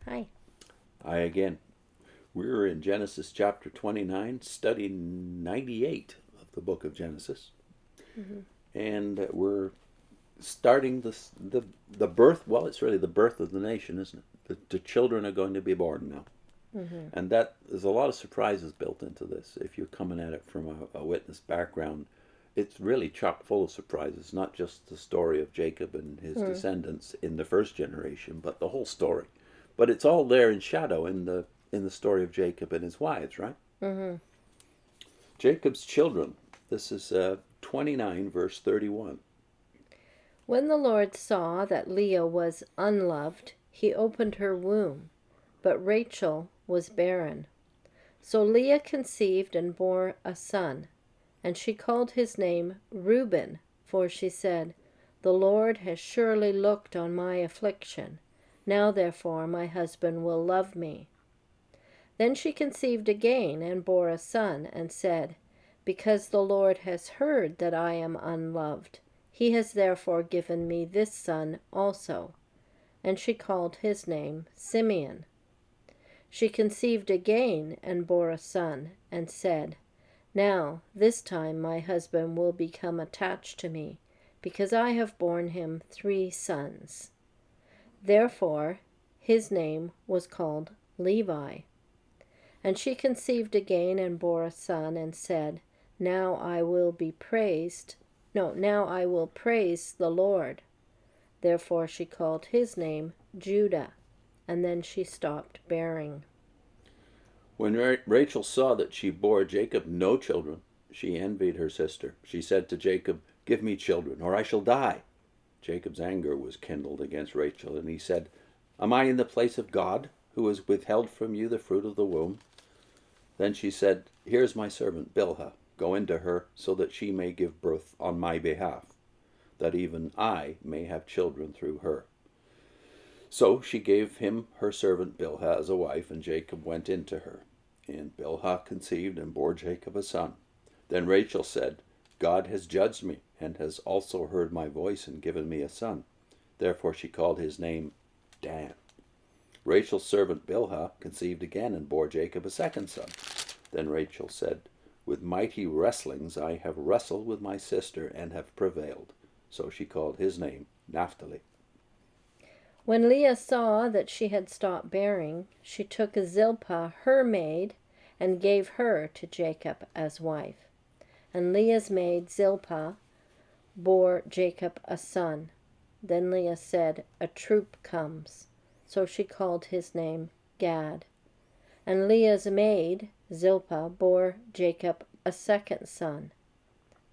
Hi. Hi again. We're in Genesis chapter 29, study 98 of the book of Genesis. Mm-hmm. And we're starting the birth. Well, it's really the birth of the nation, isn't it? The children are going to be born now. Mm-hmm. And that there's a lot of surprises built into this. If you're coming at it from a witness background, it's really chock full of surprises, not just the story of Jacob and his Mm. descendants in the first generation, but the whole story. But it's all there in shadow in the story of Jacob and his wives, right? Mm-hmm. Jacob's children. This is 29, verse 31. When the Lord saw that Leah was unloved, he opened her womb, but Rachel was barren. So Leah conceived and bore a son, and she called his name Reuben, for she said, "The Lord has surely looked on my affliction. Now therefore my husband will love me." Then she conceived again and bore a son, and said, "Because the Lord has heard that I am unloved, he has therefore given me this son also." And she called his name Simeon. She conceived again and bore a son, and said, "Now this time my husband will become attached to me, because I have borne him 3 sons." Therefore his name was called Levi. And she conceived again and bore a son, and said, "Now I will be praised. No, now I will praise the Lord." Therefore she called his name Judah, and then she stopped bearing. When Rachel saw that she bore Jacob no children, she envied her sister. She said to Jacob, "Give me children, or I shall die." Jacob's anger was kindled against Rachel, and he said, "Am I in the place of God, who has withheld from you the fruit of the womb?" Then she said, "Here's my servant Bilhah. Go into her, so that she may give birth on my behalf, that even I may have children through her." So she gave him her servant Bilhah as a wife, and Jacob went into her. And Bilhah conceived and bore Jacob a son. Then Rachel said, "God has judged me, and has also heard my voice and given me a son." Therefore she called his name Dan. Rachel's servant Bilhah conceived again and bore Jacob a second son. Then Rachel said, "With mighty wrestlings I have wrestled with my sister and have prevailed." So she called his name Naphtali. When Leah saw that she had stopped bearing, she took Zilpah, her maid, and gave her to Jacob as wife. And Leah's maid Zilpah bore Jacob a son. Then Leah said, "A troop comes." So she called his name Gad. And Leah's maid Zilpah bore Jacob a second son.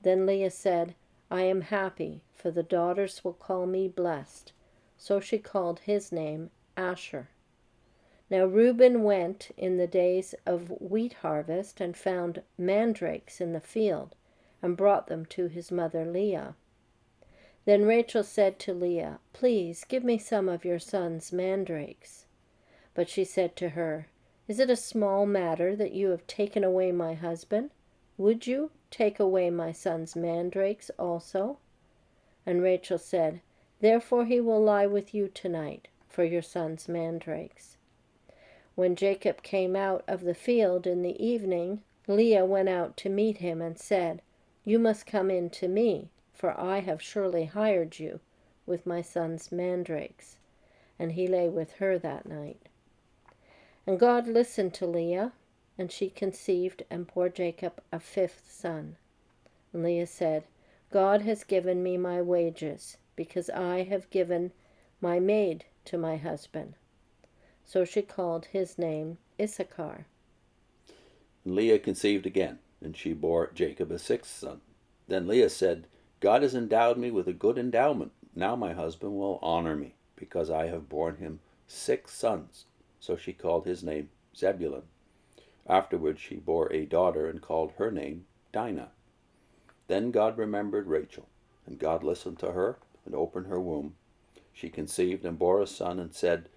Then Leah said, "I am happy, for the daughters will call me blessed." So she called his name Asher. Now Reuben went in the days of wheat harvest and found mandrakes in the field, and brought them to his mother Leah. Then Rachel said to Leah, "Please give me some of your son's mandrakes." But she said to her, "Is it a small matter that you have taken away my husband? Would you take away my son's mandrakes also?" And Rachel said, "Therefore he will lie with you tonight for your son's mandrakes." When Jacob came out of the field in the evening, Leah went out to meet him and said, "You must come in to me, for I have surely hired you with my son's mandrakes." And he lay with her that night. And God listened to Leah, and she conceived and bore Jacob a fifth son. And Leah said, "God has given me my wages, because I have given my maid to my husband." So she called his name Issachar. And Leah conceived again, and she bore Jacob a sixth son. Then Leah said, "God has endowed me with a good endowment. Now my husband will honor me, because I have borne him 6 sons." So she called his name Zebulun. Afterwards she bore a daughter and called her name Dinah. Then God remembered Rachel, and God listened to her and opened her womb. She conceived and bore a son, and said,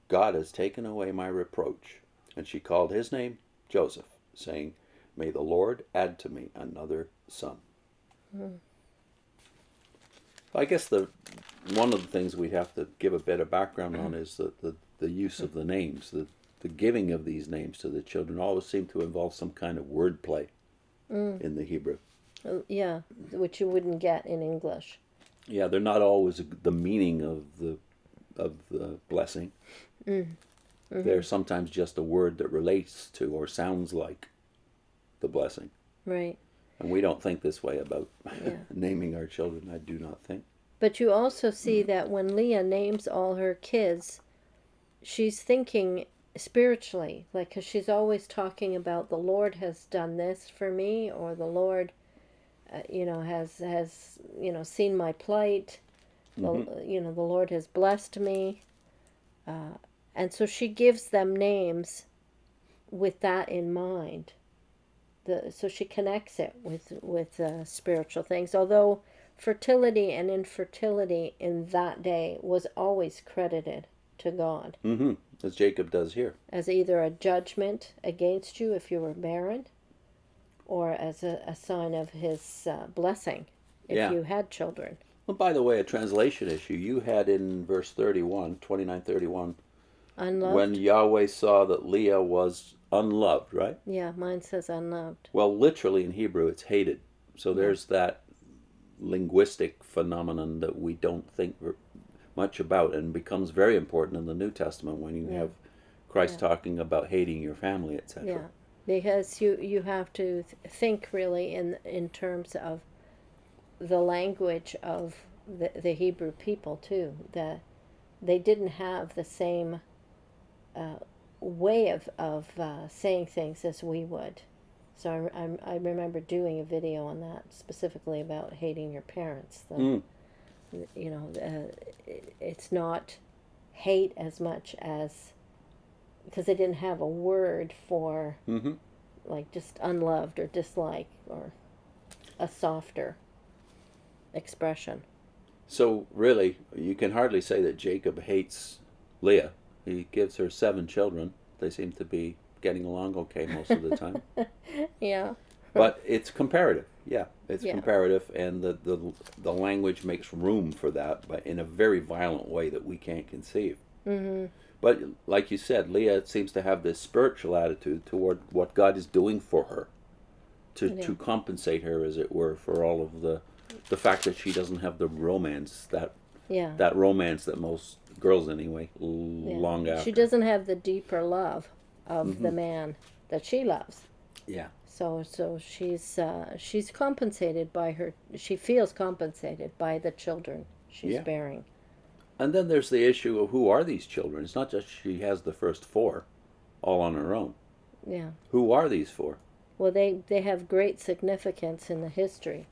"God has taken away my reproach." And she called his name Joseph, saying, "May the Lord add to me another son." Mm. I guess the one of the things we have to give a bit of background on is the use of the names. The giving of these names to the children always seem to involve some kind of wordplay in the Hebrew. Yeah, which you wouldn't get in English. Yeah, they're not always the meaning of the blessing. They're sometimes just a word that relates to or sounds like the blessing. Right. And we don't think this way about naming our children, I do not think. But you also see that when Leah names all her kids, she's thinking spiritually, like, because she's always talking about the Lord has done this for me, or the Lord, has seen my plight. The Lord has blessed me, and so she gives them names with that in mind. So she connects it with spiritual things. Although fertility and infertility in that day was always credited to God. Mm-hmm. As Jacob does here. As either a judgment against you if you were barren, or as a sign of his blessing if you had children. Well, by the way, a translation issue. You had in verse 29:31, Unloved? when Yahweh saw that Leah was unloved, right? Yeah, mine says unloved. Well, literally in Hebrew, it's hated. So there's that linguistic phenomenon that we don't think much about and becomes very important in the New Testament when you have Christ talking about hating your family, etc. Yeah, because you have to think really in terms of the language of the Hebrew people too, that they didn't have the same way of saying things as we would. So I remember doing a video on that specifically about hating your parents. It's not hate as much as, because they didn't have a word for like just unloved or dislike or a softer expression. So really, you can hardly say that Jacob hates Leah. He gives her 7 children. They seem to be getting along okay most of the time. Yeah. But it's comparative. Yeah, it's comparative, and the language makes room for that, but in a very violent way that we can't conceive. Mm-hmm. But like you said, Leah seems to have this spiritual attitude toward what God is doing for her, to compensate her, as it were, for all of the fact that she doesn't have the romance that romance that most girls anyway long after. She doesn't have the deeper love of the man that she loves. Yeah. So she's compensated by her. She feels compensated by the children she's bearing. And then there's the issue of who are these children. It's not just she has the first 4 all on her own. Yeah. Who are these 4? Well, they have great significance in the history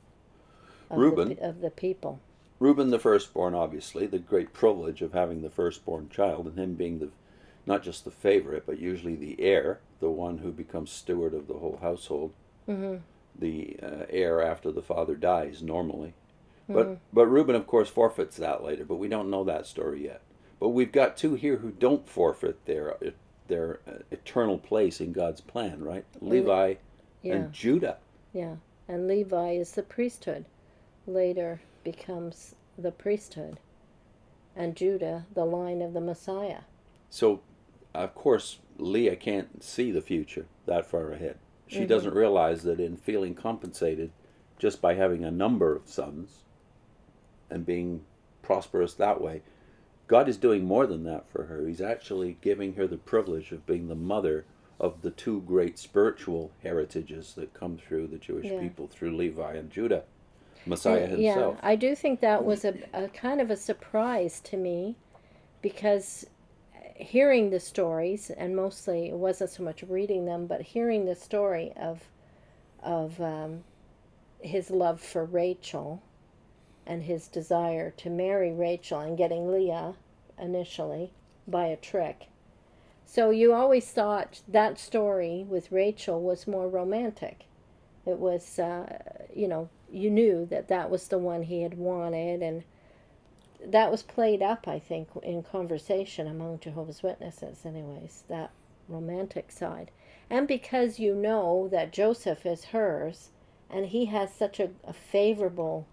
of Reuben, of the people. Reuben the firstborn, obviously, the great privilege of having the firstborn child, and him being not just the favorite, but usually the heir, the one who becomes steward of the whole household, the heir after the father dies normally. But Reuben, of course, forfeits that later, but we don't know that story yet. But we've got 2 here who don't forfeit their eternal place in God's plan, right? Levi and Judah. Yeah, and Levi is the priesthood. Later becomes the priesthood. And Judah, the line of the Messiah. So, of course, Leah can't see the future that far ahead. She doesn't realize that in feeling compensated just by having a number of sons and being prosperous that way, God is doing more than that for her. He's actually giving her the privilege of being the mother of the 2 great spiritual heritages that come through the Jewish people, through Levi and Judah, Messiah himself. Yeah, I do think that was a kind of a surprise to me, because hearing the stories, and mostly it wasn't so much reading them, but hearing the story of his love for Rachel and his desire to marry Rachel and getting Leah initially by a trick. So you always thought that story with Rachel was more romantic. It was, you knew that was the one he had wanted, and that was played up, I think, in conversation among Jehovah's Witnesses anyways, that romantic side. And because you know that Joseph is hers, and he has such a favorable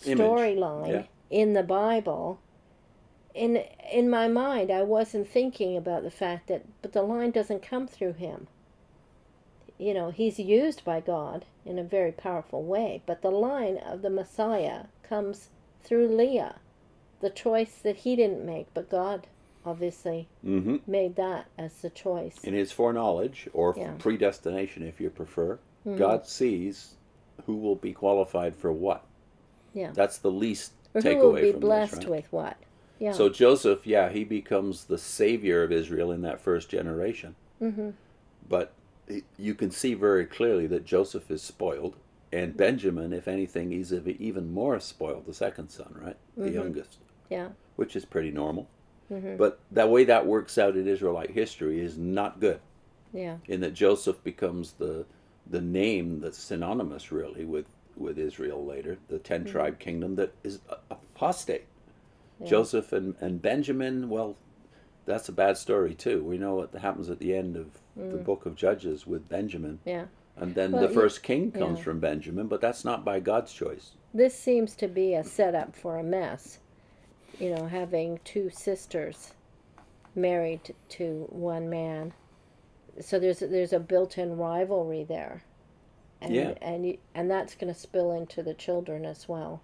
storyline in the Bible, in my mind, I wasn't thinking about the fact that, but the line doesn't come through him. You know, he's used by God in a very powerful way, but the line of the Messiah comes through Leah, the choice that he didn't make, but God obviously made that as the choice. In his foreknowledge, or predestination if you prefer, God sees who will be qualified for what. Yeah. That's the least Or takeaway who will be from blessed this, right? with what. Yeah. So Joseph, he becomes the savior of Israel in that first generation. But you can see very clearly that Joseph is spoiled, and Benjamin, if anything, he's even more spoiled, the second son, right? The youngest. Yeah. Which is pretty normal. But that way that works out in Israelite history is not good. Yeah. In that Joseph becomes the name that's synonymous, really, with Israel later, the 10-tribe kingdom that is apostate. Yeah. Joseph and Benjamin, well, that's a bad story too. We know what happens at the end of the book of Judges with Benjamin. Yeah. And then the first king comes from Benjamin, but that's not by God's choice. This seems to be a setup for a mess. You know, having two sisters married to one man. So there's a built-in rivalry there. And that's going to spill into the children as well.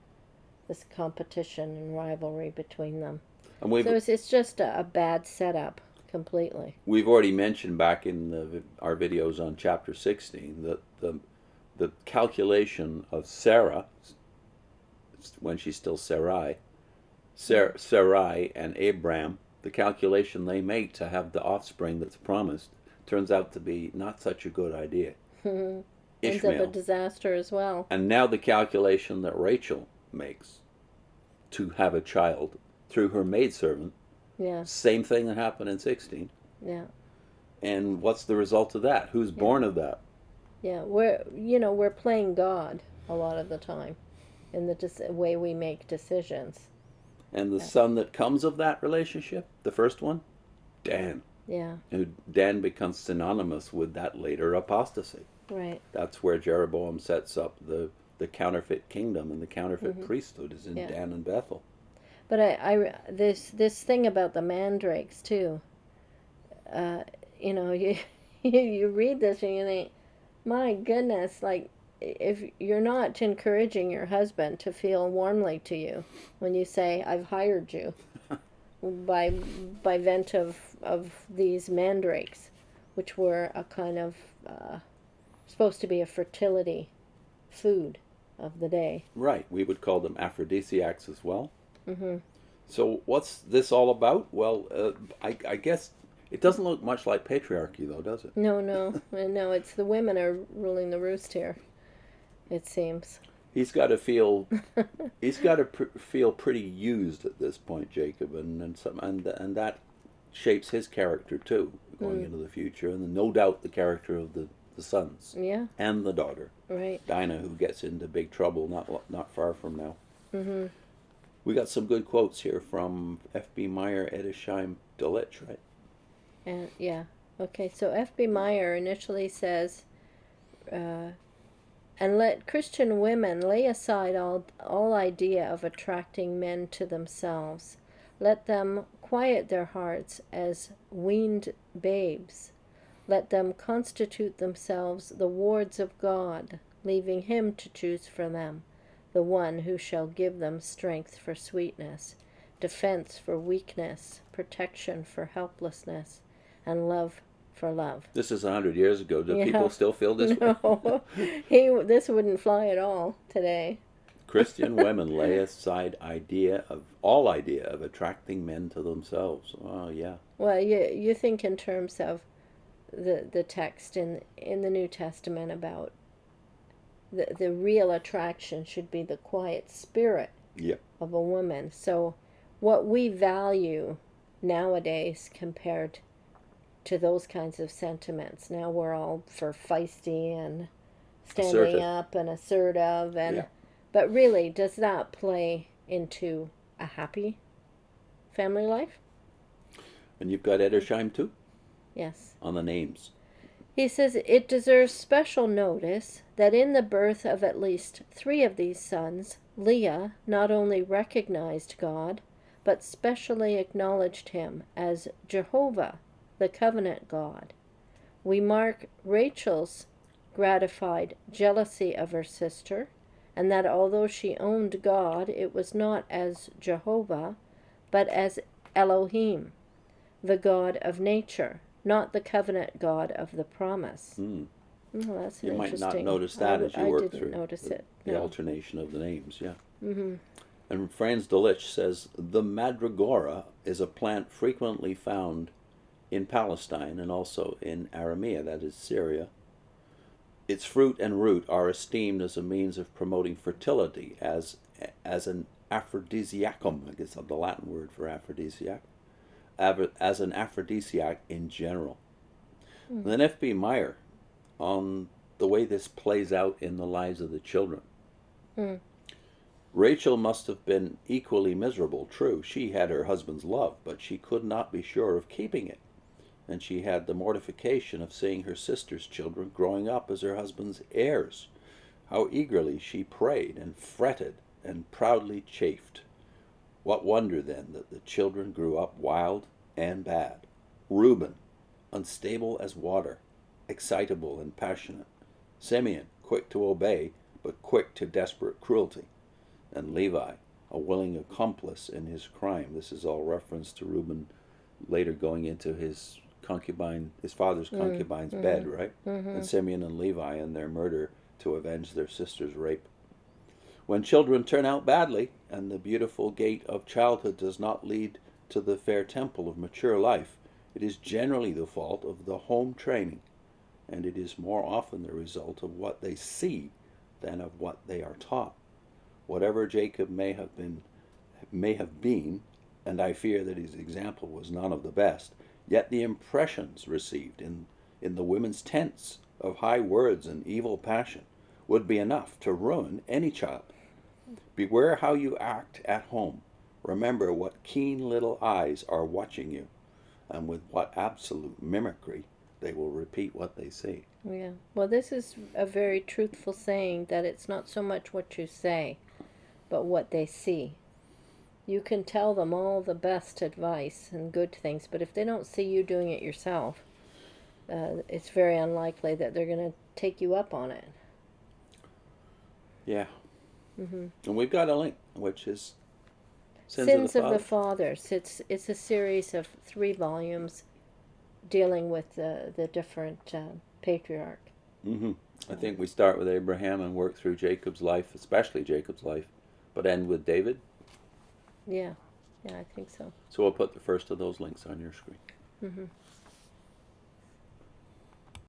This competition and rivalry between them. So it's just a bad setup completely. We've already mentioned back in our videos on chapter 16 that the calculation of Sarah, when she's still Sarai and Abraham, the calculation they make to have the offspring that's promised turns out to be not such a good idea. Ends up a disaster as well. And now the calculation that Rachel makes to have a child through her maidservant, same thing that happened in 16. Yeah. And what's the result of that? Who's born of that? Yeah, we're playing God a lot of the time in the way we make decisions. And the son that comes of that relationship, the first one, Dan. Yeah. Dan becomes synonymous with that later apostasy. Right. That's where Jeroboam sets up the counterfeit kingdom, and the counterfeit priesthood is in Dan and Bethel. But this thing about the mandrakes too. You know, you read this and you think, my goodness, like, if you're not encouraging your husband to feel warmly to you when you say, I've hired you by vent of these mandrakes, which were a kind of supposed to be a fertility food of the day. Right. We would call them aphrodisiacs as well. So what's this all about? Well, I guess it doesn't look much like patriarchy, though, does it? No. It's the women are ruling the roost here, it seems. He's got to feel feel pretty used at this point, Jacob, and that shapes his character too, going into the future, and no doubt the character of the sons and the daughter, right? Dinah, who gets into big trouble not far from now. We got some good quotes here from F.B. Meyer, Edersheim, Dellitzsch, right? And okay. So F.B. Meyer initially says, and let Christian women lay aside all idea of attracting men to themselves. Let them quiet their hearts as weaned babes. Let them constitute themselves the wards of God, leaving Him to choose for them, the one who shall give them strength for sweetness, defense for weakness, protection for helplessness, and love for love. This is 100 years ago. Do people still feel this way? No, this wouldn't fly at all today. Christian women lay aside all idea of attracting men to themselves. Oh, yeah. Well, you think in terms of the text in the New Testament about the real attraction should be the quiet spirit of a woman. So what we value nowadays compared to those kinds of sentiments, now we're all for feisty and standing up and assertive, and but really, does that play into a happy family life? And you've got Edersheim too? Yes. On the names. He says it deserves special notice that in the birth of at least 3 of these sons, Leah not only recognized God, but specially acknowledged him as Jehovah, the covenant God. We mark Rachel's gratified jealousy of her sister, and that although she owned God, it was not as Jehovah, but as Elohim, the God of nature, not the covenant God of the promise. Mm. Oh, that's You might not interesting. notice that as you work didn't through notice it. the No. alternation of the names, yeah. Mm-hmm. And Franz Dellitzsch says the mandragora is a plant frequently found in Palestine and also in Aramea, that is Syria. Its fruit and root are esteemed as a means of promoting fertility, as an aphrodisiacum, I guess the Latin word for aphrodisiac, as an aphrodisiac in general. And then F.B. Meyer on the way this plays out in the lives of the children. Rachel must have been equally miserable. True, she had her husband's love, but she could not be sure of keeping it. And she had the mortification of seeing her sister's children growing up as her husband's heirs. How eagerly she prayed and fretted and proudly chafed. What wonder then that the children grew up wild and bad. Reuben, unstable as water, excitable and passionate. Simeon, quick to obey, but quick to desperate cruelty. And Levi, a willing accomplice in his crime. This is all reference to Reuben later going into his father's concubine's bed, right? And Simeon and Levi in their murder to avenge their sister's rape. When children turn out badly, and the beautiful gate of childhood does not lead to the fair temple of mature life, it is generally the fault of the home training, and it is more often the result of what they see than of what they are taught. Whatever Jacob may have been, and I fear that his example was none of the best, yet the impressions received in the women's tents of high words and evil passion would be enough to ruin any child. Beware how you act at home. Remember what keen little eyes are watching you, and with what absolute mimicry they will repeat what they see. Yeah. Well, this is a very truthful saying that it's not so much what you say, but what they see. You can tell them all the best advice and good things, but if they don't see you doing it yourself, it's very unlikely that they're going to take you up on it. Yeah. Mm-hmm. And we've got a link, which is Sins of the Fathers. It's a series of 3 volumes dealing with the different patriarch. Mm-hmm. I think we start with Abraham and work through Jacob's life, especially Jacob's life, but end with David. Yeah, I think so. So we'll put the first of those links on your screen. Mm-hmm.